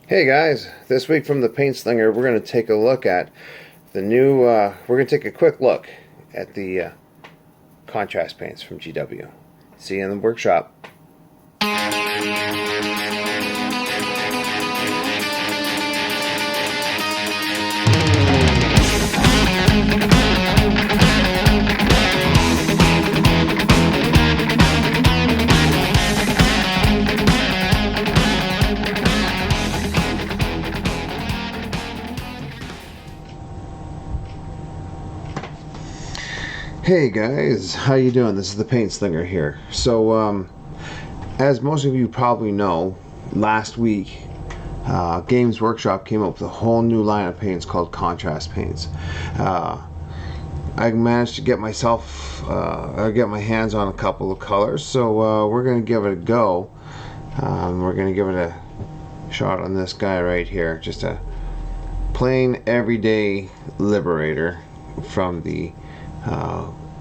Hey guys, this week from the Paint Slinger, we're going to take a look at the new, we're going to take a quick look at the contrast paints from GW. See you in the workshop. Hey guys, how you doing? This is the Paint Slinger here. So, as most of you probably know, last week Games Workshop came up with a whole new line of paints called contrast paints. I managed to get get my hands on a couple of colors, so we're going to give it a go. We're going to give it a shot on this guy right here, just a plain everyday Liberator from the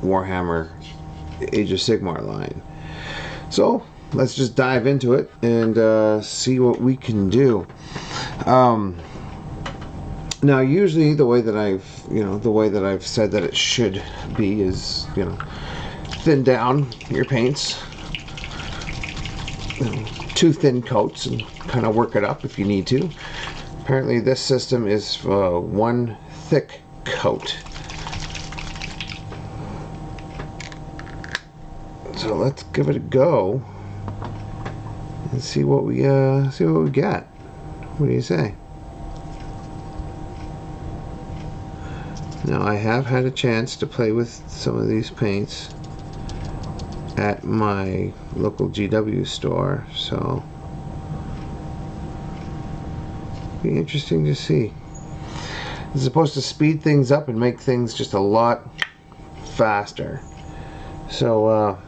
Warhammer Age of Sigmar line. So let's just dive into it and see what we can do. Now, usually the way that I've said that it should be is, thin down your paints, 2 thin coats, and kind of work it up if you need to. Apparently, this system is 1 thick coat. So let's give it a go and see what we get. What do you say? Now, I have had a chance to play with some of these paints at my local GW store, so it'll be interesting to see. It's supposed to speed things up and make things just a lot faster. So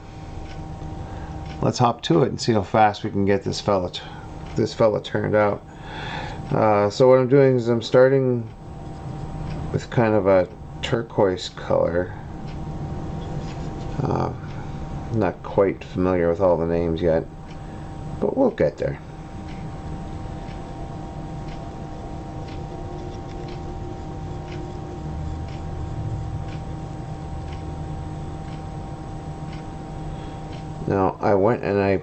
let's hop to it and see how fast we can get this fella turned out. So what I'm doing is I'm starting with kind of a turquoise color. Not quite familiar with all the names yet, but we'll get there. Now, I went and I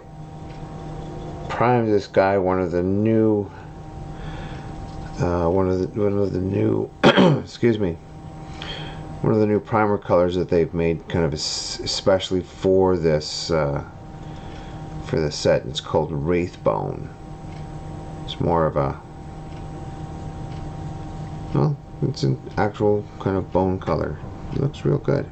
primed this guy one of the new excuse me, one of the new primer colors that they've made, kind of especially for this set. It's called Wraithbone. It's more of a, well, it's an actual kind of bone color. It looks real good.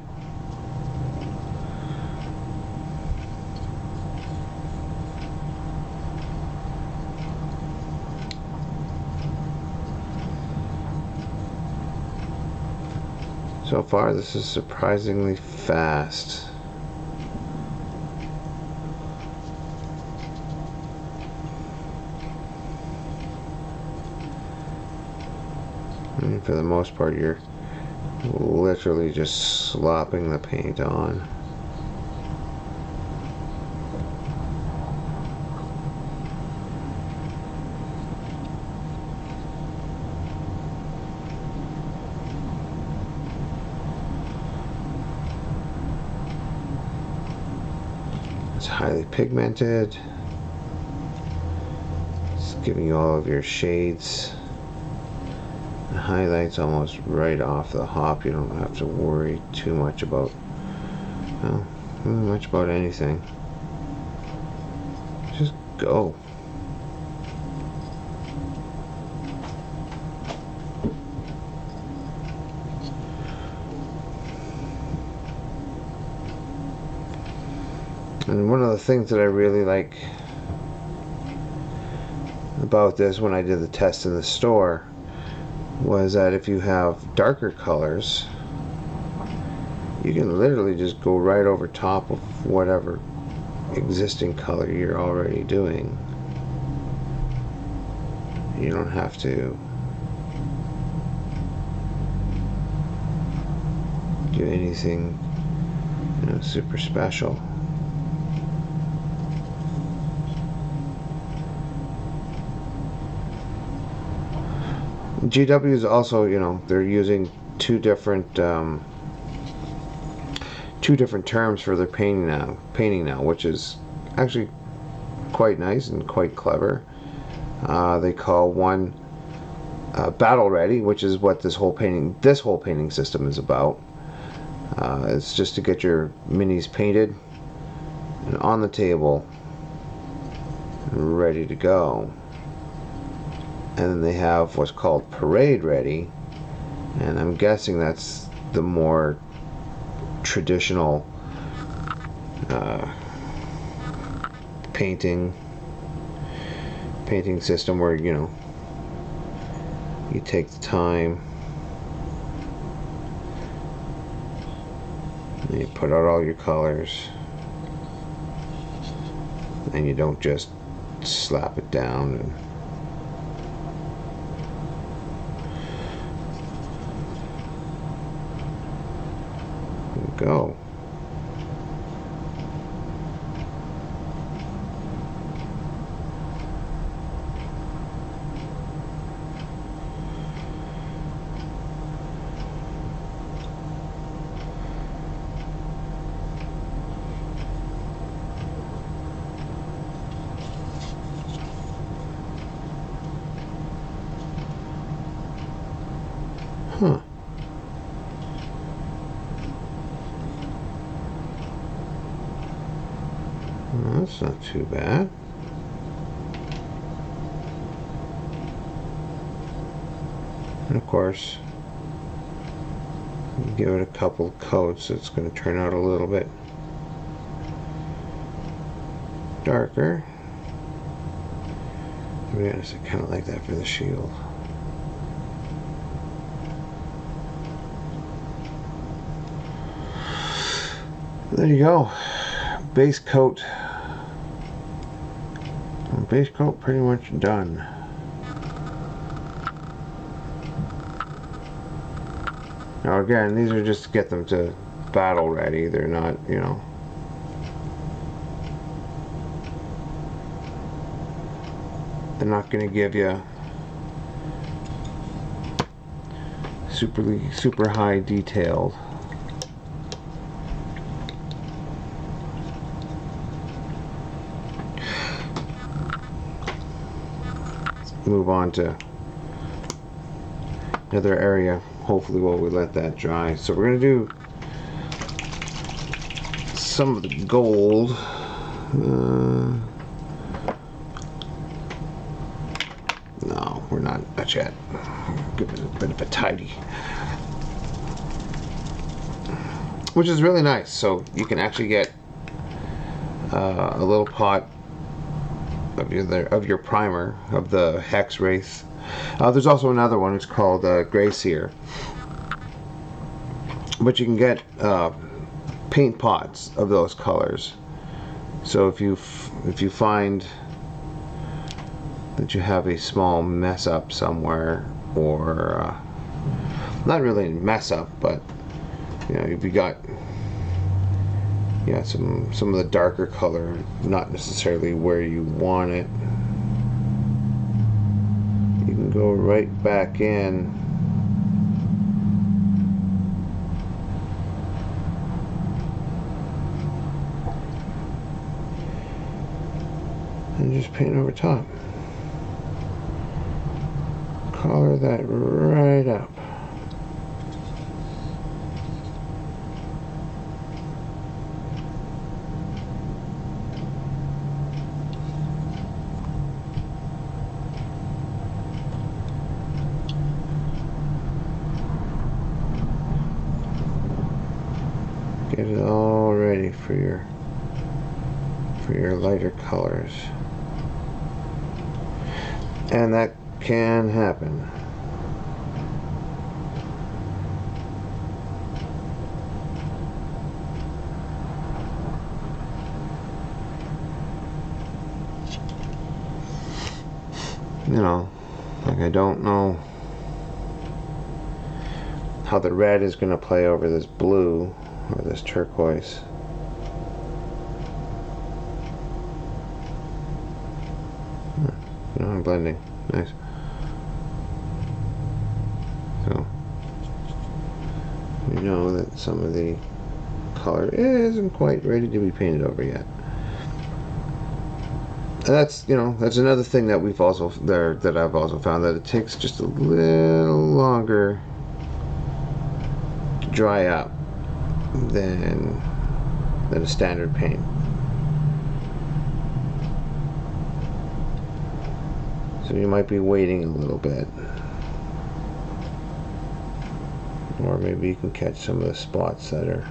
So far, this is surprisingly fast. And for the most part, you're literally just slopping the paint on. It's highly pigmented. It's giving you all of your shades and highlights almost right off the hop. You don't have to worry too much about, well, really much about anything. Just go. And one of the things that I really like about this when I did the test in the store was that if you have darker colors, you can literally just go right over top of whatever existing color you're already doing. You don't have to do anything, super special. GW is also, you know, they're using two different terms for their painting now, which is actually quite nice and quite clever. They call one battle ready, which is what this whole painting system is about. It's just to get your minis painted and on the table and ready to go. And then they have what's called parade ready, and I'm guessing that's the more traditional painting system, where, you know, you take the time and you put out all your colors, and you don't just slap it down and go. Huh. Well, that's not too bad. And of course, you give it a couple of coats, it's going to turn out a little bit darker. To be honest, I kind of like that for the shield. There you go. Base coat. Base coat pretty much done. Now again, these are just to get them to battle ready. They're not, you know, they're not going to give you super high detailed. Move on to another area, hopefully, while we let that dry. So we're going to do some of the gold. No, we're not yet. Give it a bit of a tidy, which is really nice. So you can actually get a little pot of your primer of the Hex Wraith. There's also another one. It's called Grey Seer, but you can get paint pots of those colors. So if you find that you have a small mess up somewhere, or not really a mess up, but you know, if you got some of the darker color not necessarily where you want it, you can go right back in and just paint over top. Color that right up. Get it all ready for your lighter colors. And that can happen. You know, like, I don't know how the red is going to play over this blue or this turquoise. You know, I'm blending. Nice. So we know that some of the color isn't quite ready to be painted over yet. And that's, you know, that's another thing that we've also that I've also found, that it takes just a little longer to dry up than a standard paint. So you might be waiting a little bit, or maybe you can catch some of the spots that are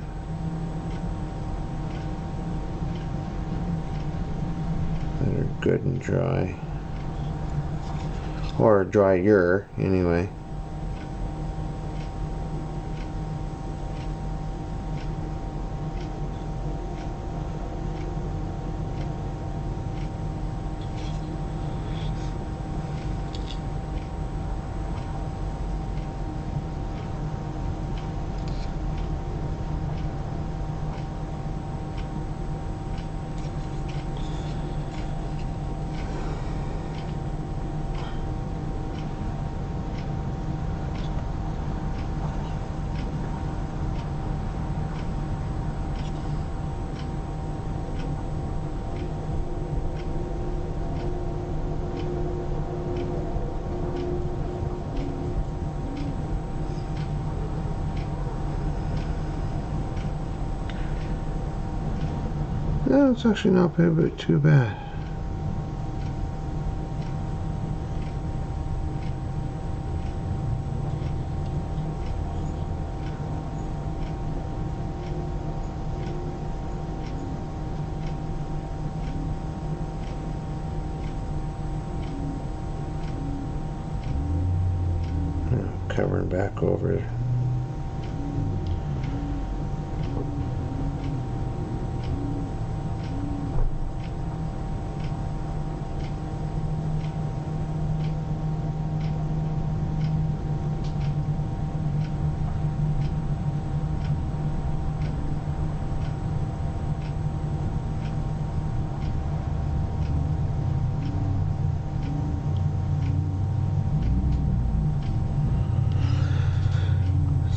good and dry, or drier anyway. No, it's actually not too bad. Covering back over it.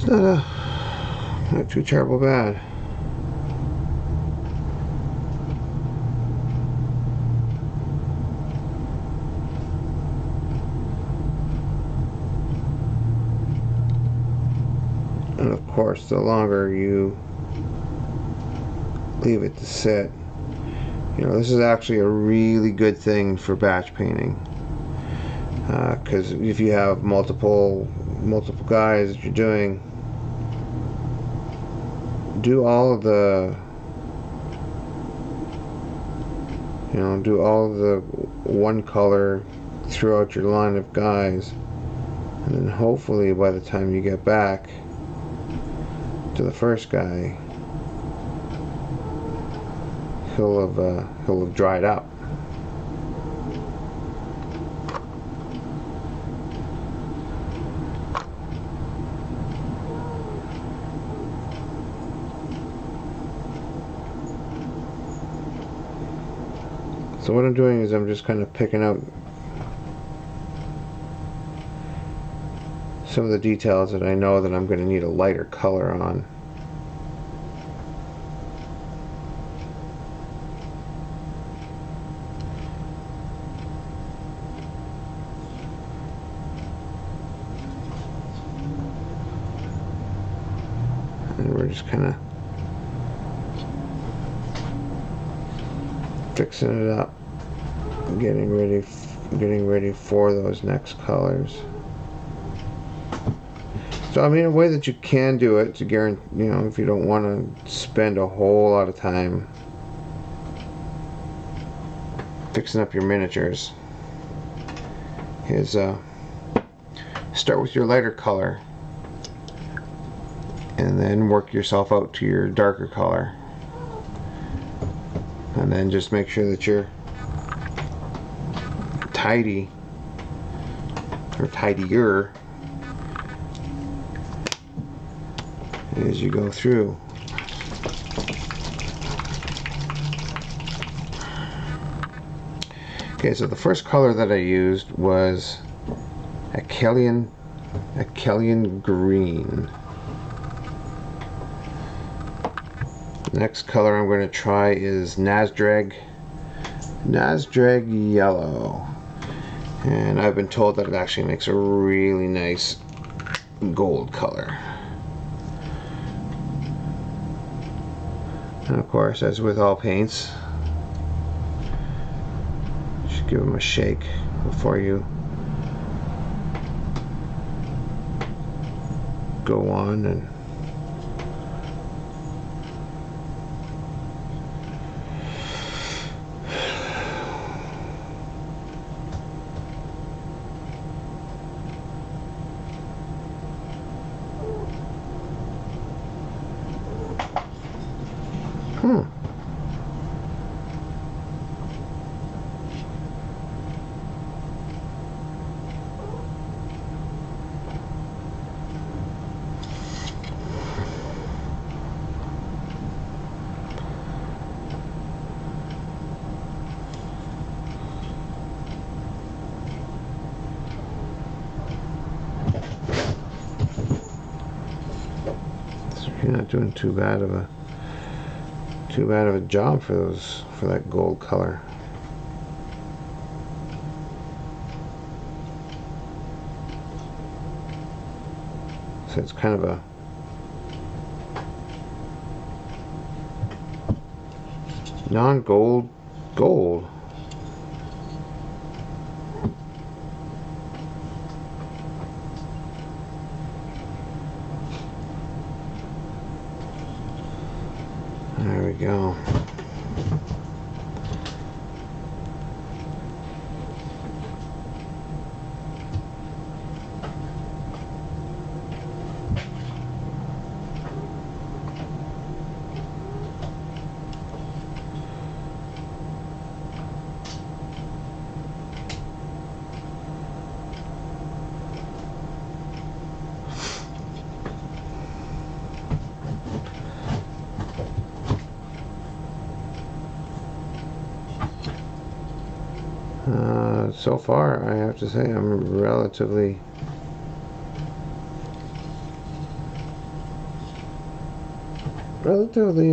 It's not too terrible bad. And of course, the longer you leave it to sit, you know, this is actually a really good thing for batch painting, because if you have multiple guys that you're doing, do all of the one color throughout your line of guys, and then hopefully by the time you get back to the first guy, he'll have dried up. So what I'm doing is I'm just kind of picking out some of the details that I know that I'm going to need a lighter color on. And we're just kind of fixing it up, getting ready for those next colors. So I mean, a way that you can do it to guarantee, you know, if you don't want to spend a whole lot of time fixing up your miniatures, is start with your lighter color and then work yourself out to your darker color. And then just make sure that you're tidy, or tidier, as you go through. Okay, so the first color that I used was a Killian a Kellyan green. Next color I'm going to try is Nasdrag yellow, and I've been told that it actually makes a really nice gold color. And of course, as with all paints, just give them a shake before you go on and you're not doing too bad of a job for that gold color. So it's kind of a non-gold gold. There we go. So far, I have to say I'm relatively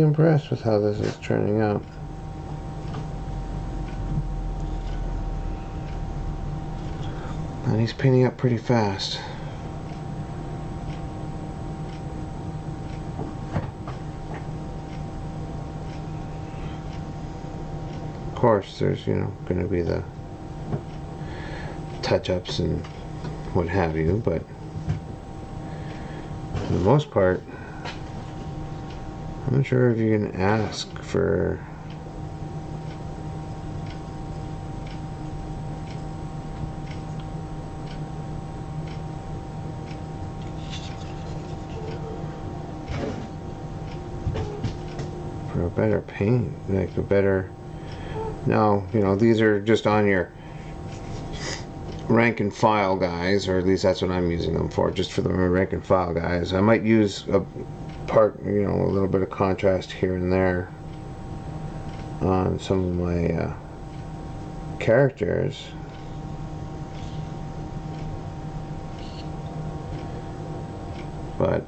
impressed with how this is turning out. And he's painting up pretty fast. Of course, there's, going to be the touch-ups and what have you, but for the most part, I'm not sure if you can ask for a better paint, like a better. No, these are just on your rank and file guys, or at least that's what I'm using them for, just for the rank and file guys. I might use a little bit of contrast here and there on some of my characters, but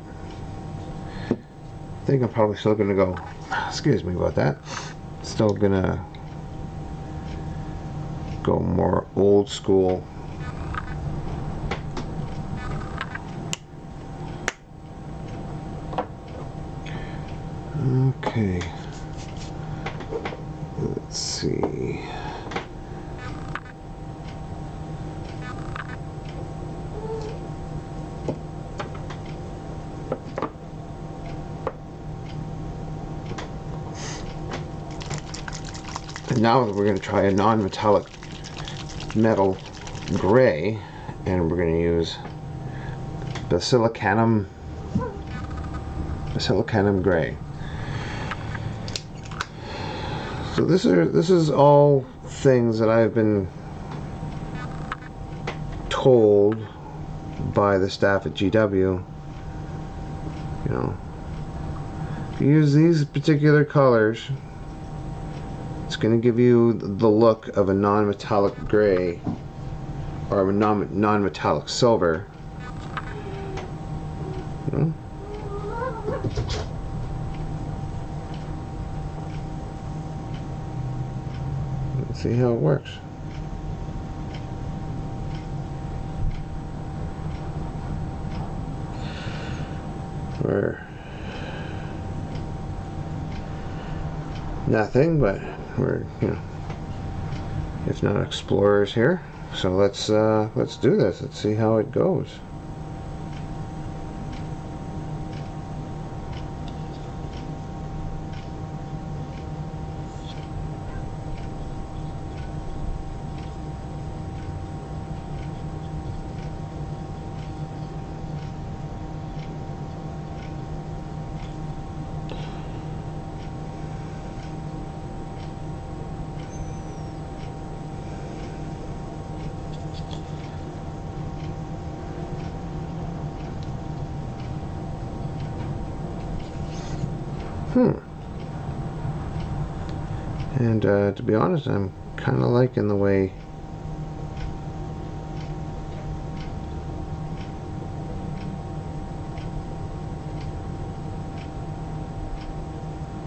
I think I'm probably still gonna go, excuse me about that, still gonna go more old school. Okay, let's see. And now we're going to try a non-metallic metal gray, and we're going to use Basilicanum gray. So this is all things that I've been told by the staff at GW. If you use these particular colors, it's going to give you the look of a non-metallic gray or a non-metallic silver. see how it works. We're nothing, but we're, you know, if not explorers here. So let's do this. Let's see how it goes. And to be honest, I'm kind of liking the way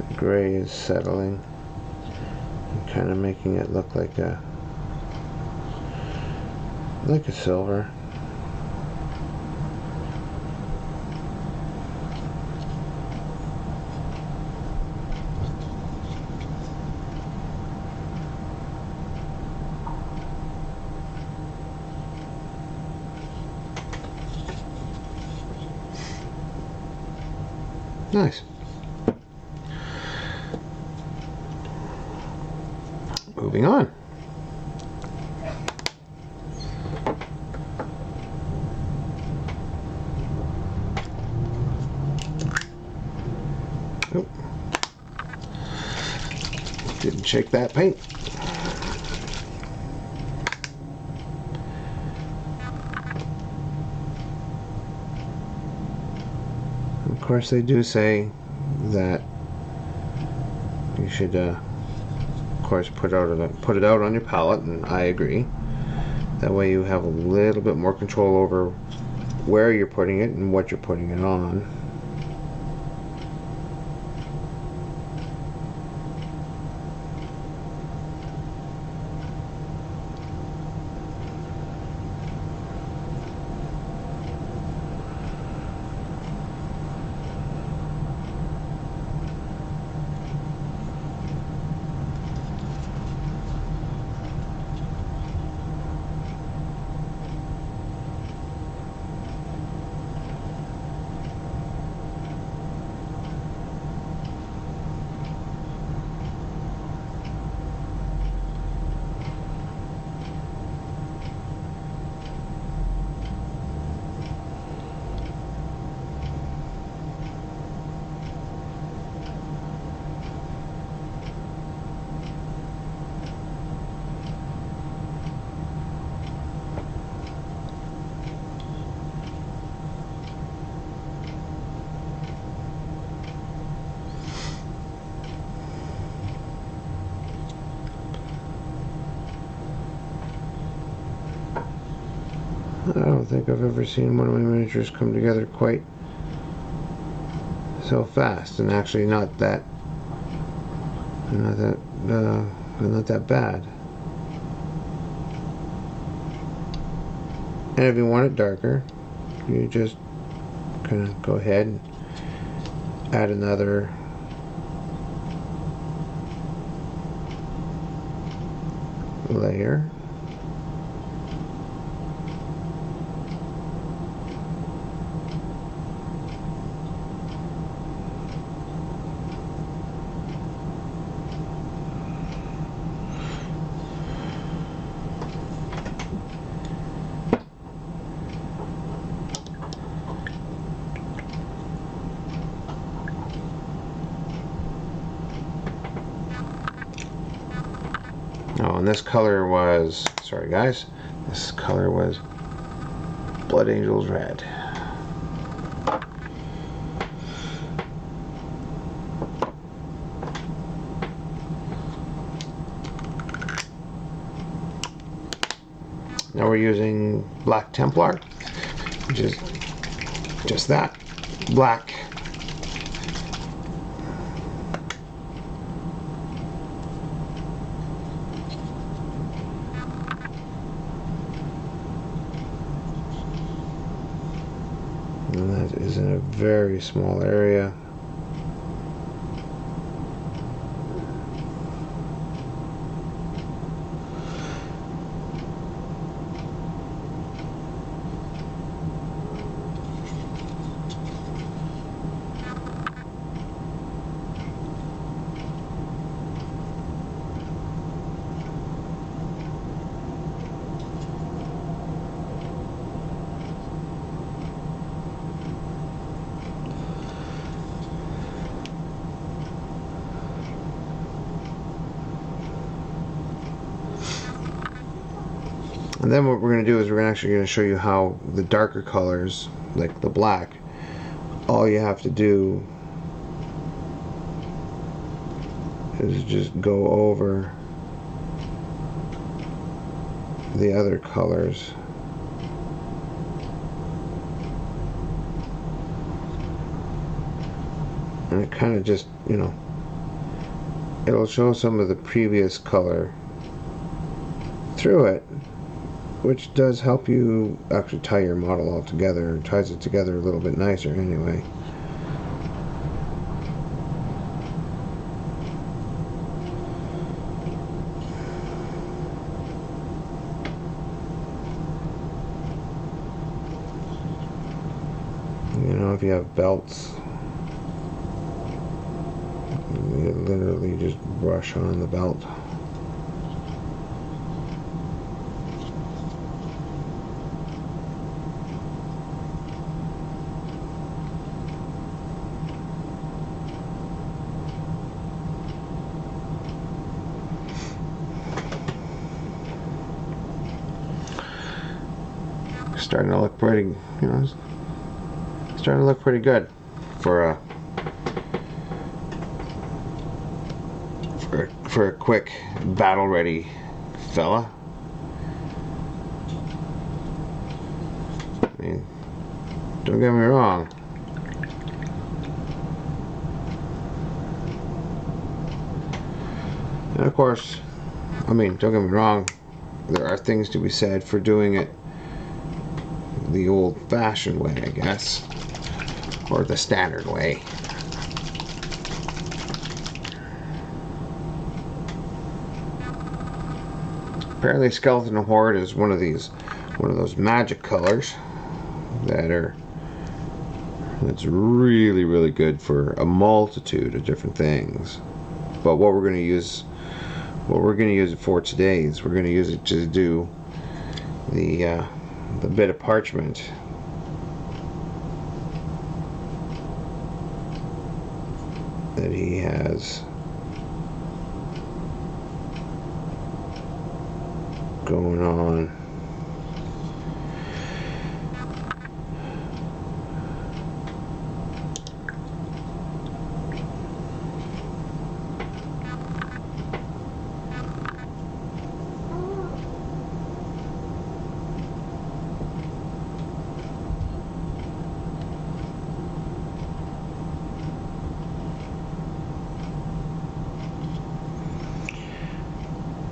the gray is settling and kind of making it look like a silver. Nice. Moving on. Oh. Didn't shake that paint. Of course, they do say that you should, of course, put it out on your palette, and I agree. That way, you have a little bit more control over where you're putting it and what you're putting it on. I don't think I've ever seen one of my miniatures come together quite so fast, and actually not that bad. And if you want it darker, you just kind of go ahead and add another layer. Oh, and this color was, sorry guys, this color was Blood Angels Red. Now we're using Black Templar, which is just that, black. And that is in a very small area. And then what we're going to do is we're actually going to show you how the darker colors, like the black, all you have to do is just go over the other colors. And it kind of just, you know, it'll show some of the previous color through it, which does help you actually tie your model all together. It ties it together a little bit nicer anyway. You know, if you have belts, you literally just brush on the belt. Starting to look pretty, you know, starting to look pretty good for a quick battle ready fella. I mean, don't get me wrong. And of course, I mean, don't get me wrong, there are things to be said for doing it the old-fashioned way, I guess, or the standard way. Apparently, Skeleton Horde is one of those magic colors that's really, really good for a multitude of different things. But what we're going to use it for today is we're going to use it to do the bit of parchment that he has going on.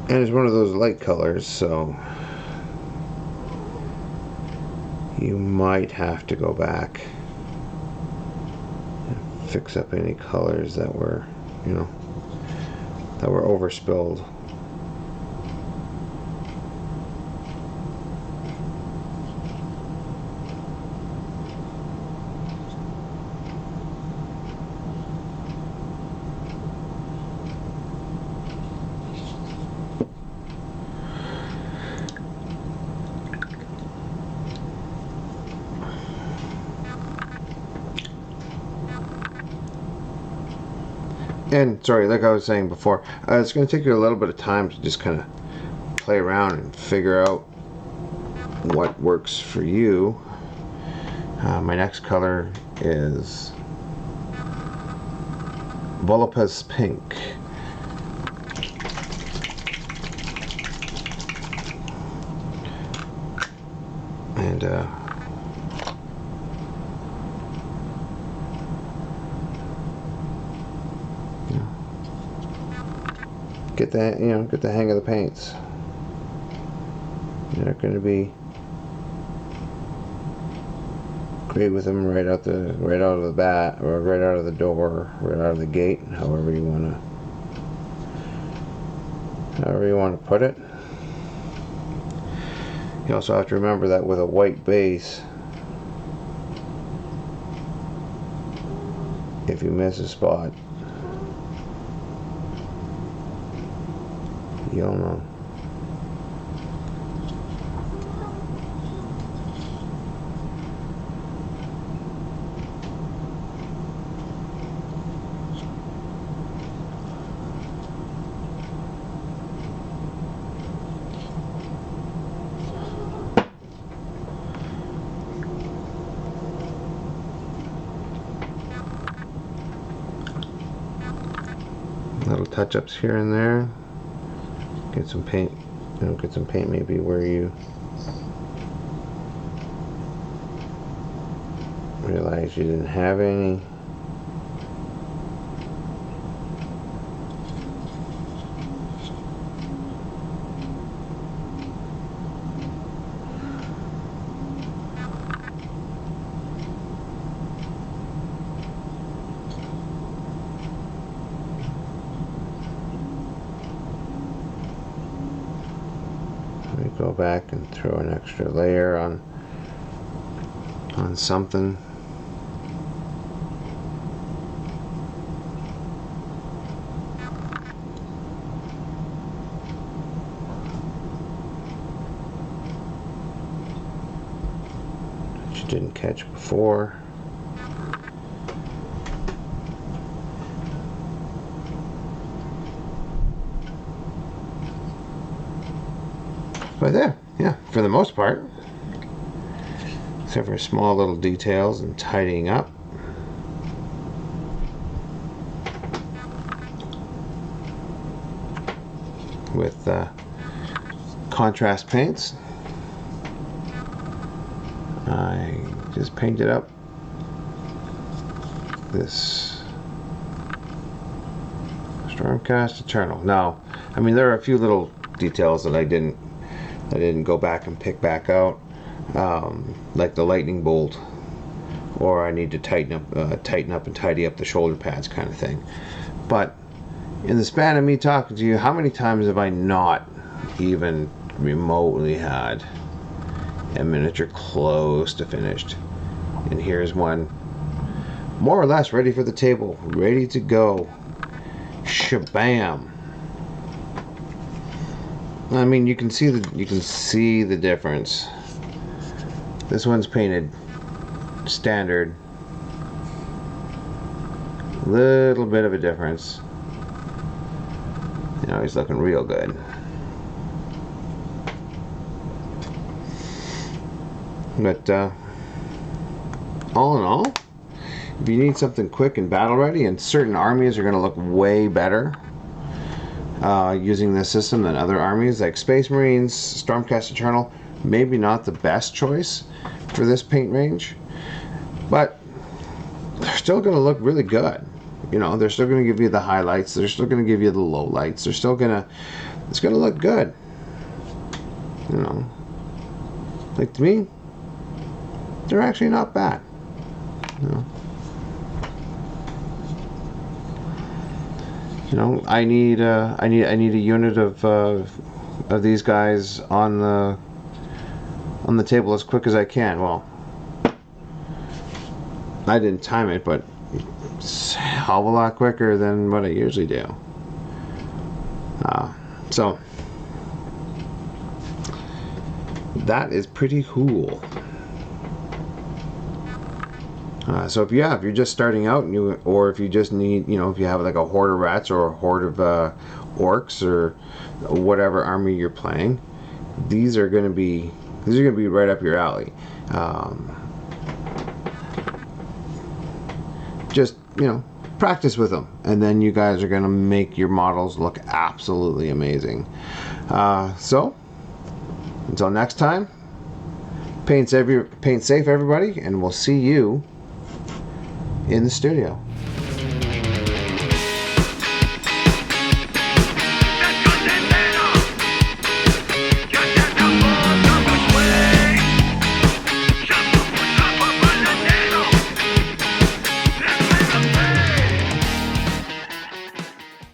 And it's one of those light colors, so you might have to go back and fix up any colors that were, you know, that were overspilled. And sorry, like I was saying before, it's going to take you a little bit of time to just kind of play around and figure out what works for you. My next color is Volupus Pink. And get the hang of the paints. You're not going to be agree with them right out of the bat, or right out of the door, right out of the gate, however you want to put it. You also have to remember that with a white base, if you miss a spot, you'll know. Little touch-ups here and there. Get some paint. Get some paint maybe where you realize you didn't have any. Go back and throw an extra layer on something. That you didn't catch before. But there, yeah, for the most part, except for small little details and tidying up. With contrast paints, I just painted up this Stormcast Eternal. Now, I mean, there are a few little details that I didn't go back and pick back out, like the lightning bolt, or I need to tighten up and tidy up the shoulder pads, kind of thing. But in the span of me talking to you, how many times have I not even remotely had a miniature close to finished? And here's one more or less ready for the table, ready to go. Shabam! I mean, you can see the difference. This one's painted standard. Little bit of a difference. You know, he's looking real good. But all in all, if you need something quick and battle ready, and certain armies are going to look way better using this system than other armies, like Space Marines, Stormcast Eternal, maybe not the best choice for this paint range, but they're still going to look really good. You know, they're still going to give you the highlights, they're still going to give you the lowlights, it's going to look good. You know, like, to me, they're actually not bad. You know, I need a unit of these guys on the table as quick as I can. Well, I didn't time it, but it's a hell of a lot quicker than what I usually do. So that is pretty cool. So if you're just starting out, or if you just need, if you have like a horde of rats or a horde of orcs or whatever army you're playing, these are going to be right up your alley. Just practice with them, and then you guys are going to make your models look absolutely amazing. So until next time, paint safe everybody, and we'll see you in the studio.